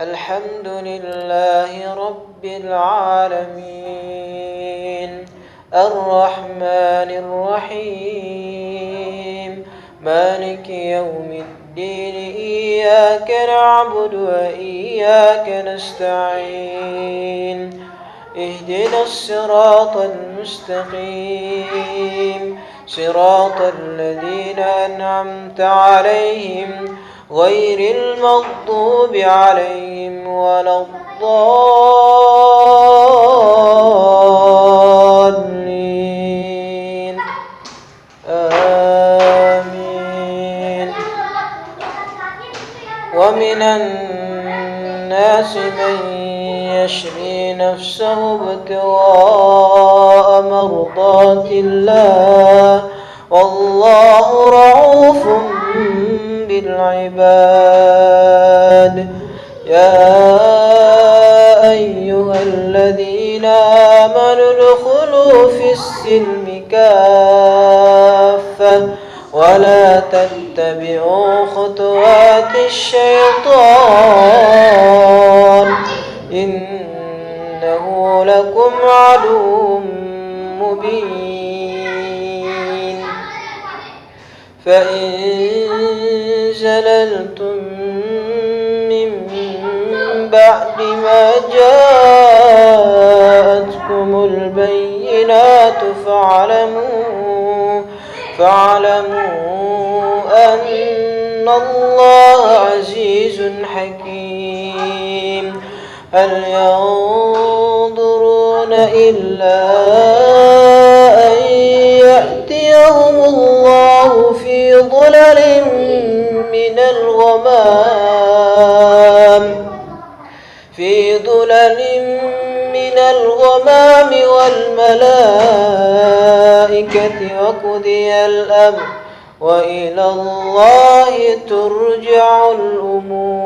الحمد لله رب العالمين الرحمن الرحيم مالك يوم الدين إياك نعبد وإياك نستعين اهدنا الصراط المستقيم صراط الذين أنعمت عليهم غير المغضوب عليهم ولا الضالين آمين. ومن الناس من يشري نفسه ابتغاء مرضات الله والله رؤوف بالعباد. يا أيها الذين آمنوا ادخلوا في السلم كافة ولا تتبعوا خطوات الشيطان إنه لكم عدو مبين. فإن زللتم من بعد ما جاءتكم البينات فاعلموا أن الله عزيز حكيم. هل ينظرون إلا أن يأتيهم الله في ظلل من الغمام والملائكة وقضي الأمر وإلى الله ترجع الأمور.